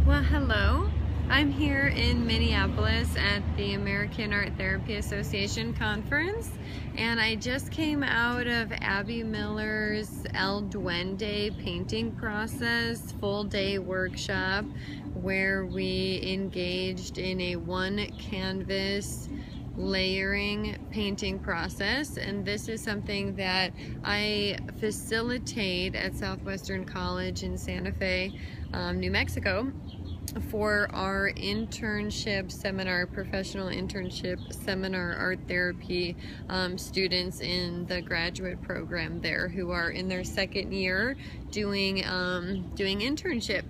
Well, hello. I'm here in Minneapolis at the American Art Therapy Association conference, and I just came out of Abby Miller's El Duende painting process full-day workshop where we engaged in a one canvas layering painting process, and this is something that I facilitate at Southwestern College in Santa Fe, New Mexico, for our internship seminar, professional internship seminar art therapy students in the graduate program there who are in their second year doing internship.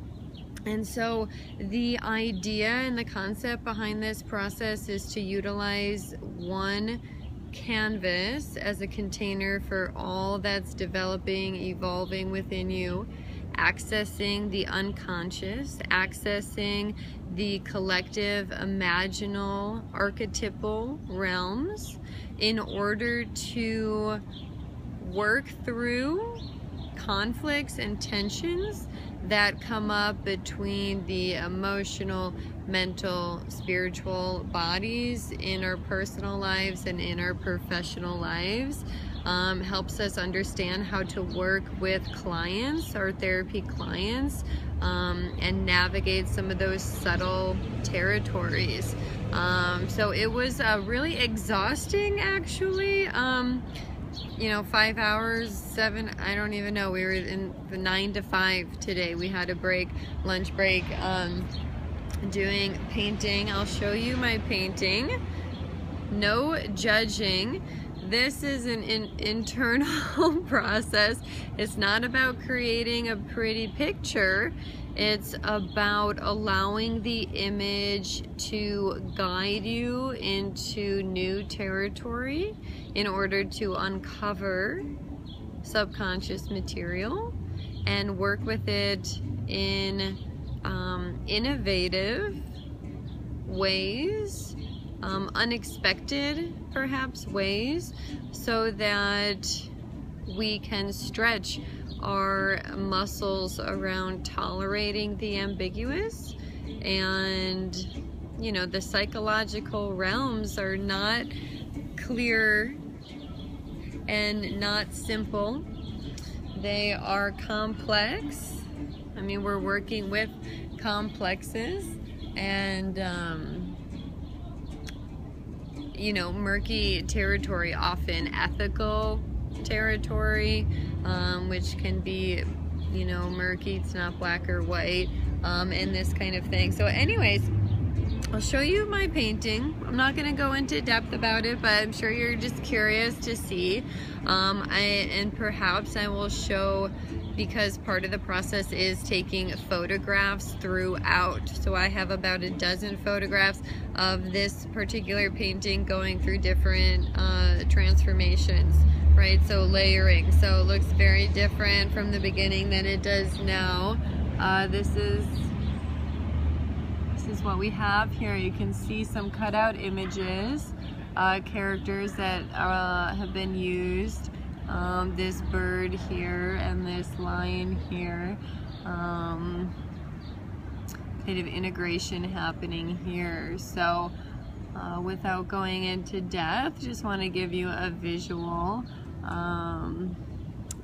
And so the idea and the concept behind this process is to utilize one canvas as a container for all that's developing, evolving within you, accessing the unconscious, accessing the collective imaginal archetypal realms in order to work through conflicts and tensions that come up between the emotional, mental, spiritual bodies in our personal lives and in our professional lives. Helps us understand how to work with clients, our therapy clients, and navigate some of those subtle territories. So it was really exhausting, actually. You know, 5 hours, 7, I don't even know. We were in the 9 to 5 today. We had a break, lunch break, doing painting. I'll show you my painting. No judging. This is an internal process. It's not about creating a pretty picture. It's about allowing the image to guide you into new territory in order to uncover subconscious material and work with it in innovative ways, unexpected perhaps ways, so that we can stretch our muscles around tolerating the ambiguous. And you know, the psychological realms are not clear and not simple. They are complex. I mean, we're working with complexes and you know, murky territory, often ethical territory, which can be, you know, murky. It's not black or white, and this kind of thing. So anyways, I'll show you my painting. I'm not going to go into depth about it, but I'm sure you're just curious to see. And perhaps I will show, because part of the process is taking photographs throughout. So I have about a dozen photographs of this particular painting going through different transformations, right? So layering. So it looks very different from the beginning than it does now. This is what we have here. You can see some cutout images, characters that have been used. This bird here and this lion here. Kind of integration happening here. So without going into depth, just want to give you a visual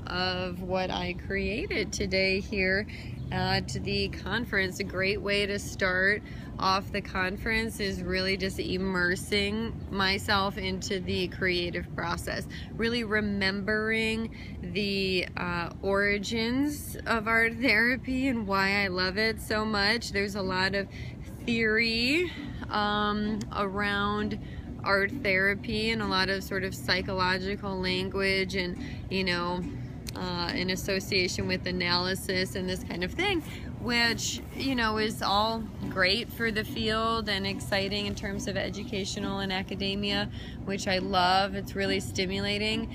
of what I created today here at the conference. A great way to start off the conference is really just immersing myself into the creative process, really remembering the origins of art therapy and why I love it so much. There's a lot of theory around art therapy and a lot of sort of psychological language and, you know, in association with analysis and this kind of thing, which, you know, is all great for the field and exciting in terms of educational and academia, which I love. It's really stimulating.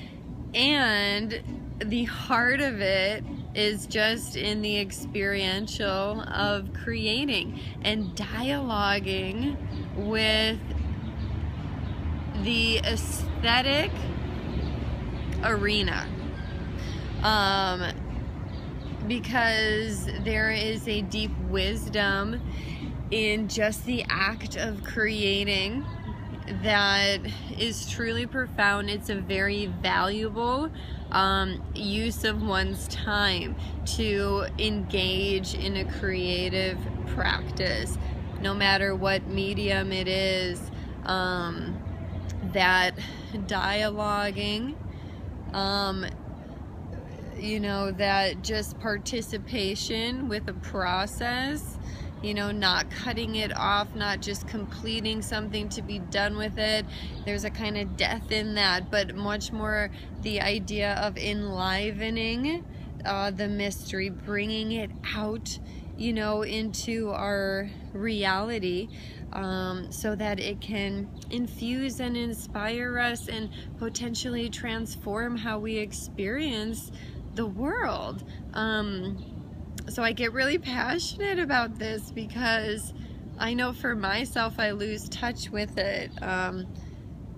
And the heart of it is just in the experiential of creating and dialoguing with the aesthetic arena. because there is a deep wisdom in just the act of creating that is truly profound. It's a very valuable use of one's time to engage in a creative practice, no matter what medium it is. That dialoguing, you know, that just participation with a process, you know, not cutting it off, not just completing something to be done with it. There's a kind of death in that, but much more the idea of enlivening the mystery, bringing it out, you know, into our reality, so that it can infuse and inspire us and potentially transform how we experience the world. So I get really passionate about this because I know for myself I lose touch with it.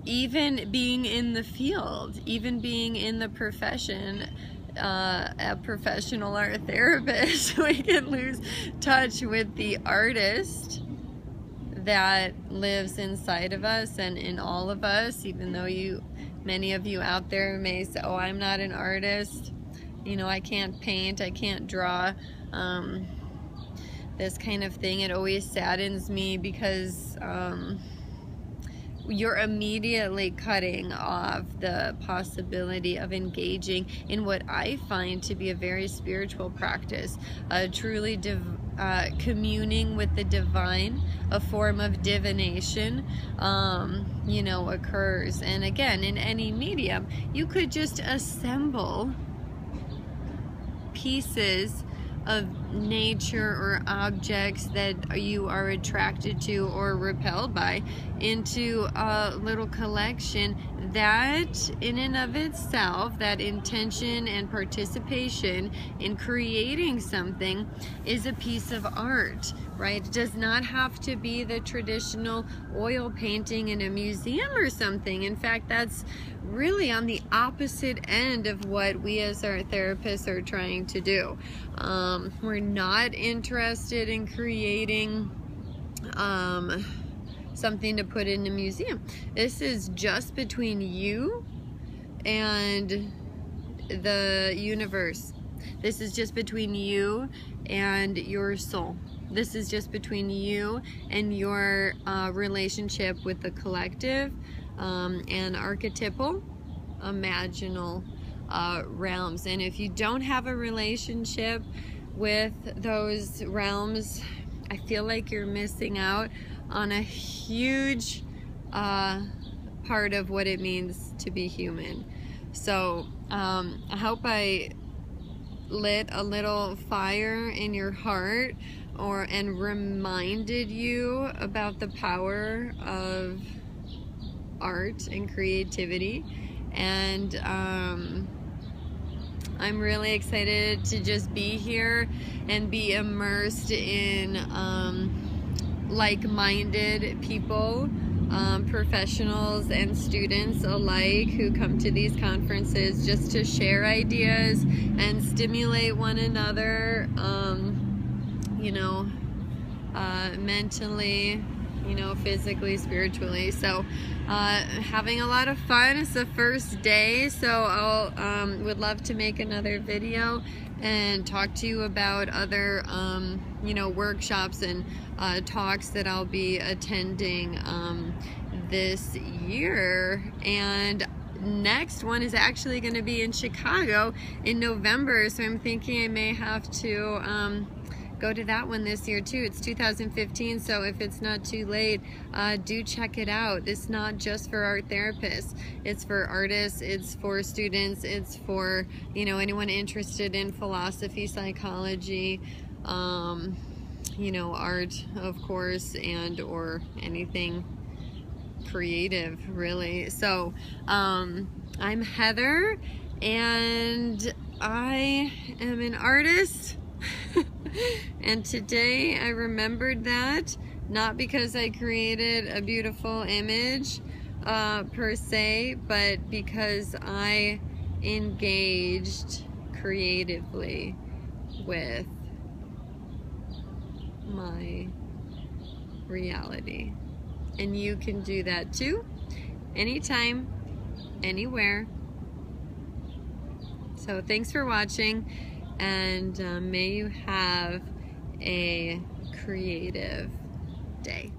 Even being in the field, even being in the profession, a professional art therapist, we can lose touch with the artist that lives inside of us and in all of us, even though many of you out there may say, oh, I'm not an artist, you know, I can't paint, I can't draw, this kind of thing. It always saddens me because you're immediately cutting off the possibility of engaging in what I find to be a very spiritual practice, truly communing with the divine. A form of divination, you know, occurs. And again, in any medium, you could just assemble pieces of nature or objects that you are attracted to or repelled by into a little collection that in and of itself, that intention and participation in creating something is a piece of art, right? It does not have to be the traditional oil painting in a museum or something. In fact, that's really on the opposite end of what we as art therapists are trying to do. We're not interested in creating something to put in a museum. This is just between you and the universe. This is just between you and your soul. This is just between you and your relationship with the collective and archetypal, imaginal realms. And if you don't have a relationship with those realms, I feel like you're missing out on a huge part of what it means to be human. So I hope I lit a little fire in your heart and reminded you about the power of art and creativity. And I'm really excited to just be here and be immersed in like-minded people, professionals and students alike who come to these conferences just to share ideas and stimulate one another, you know, mentally, you know, physically, spiritually. So having a lot of fun. It's the first day, so I'll would love to make another video and talk to you about other you know, workshops and talks that I'll be attending this year. And next one is actually going to be in Chicago in November, so I'm thinking I may have to go to that one this year too. It's 2015, so if it's not too late, do check it out. It's not just for art therapists, it's for artists, it's for students, it's for, you know, anyone interested in philosophy, psychology, you know, art, of course, and or anything creative, really. So I'm Heather, and I am an artist. And today I remembered that, not because I created a beautiful image per se, but because I engaged creatively with my reality. And you can do that too, anytime, anywhere. So thanks for watching, and may you have a creative day.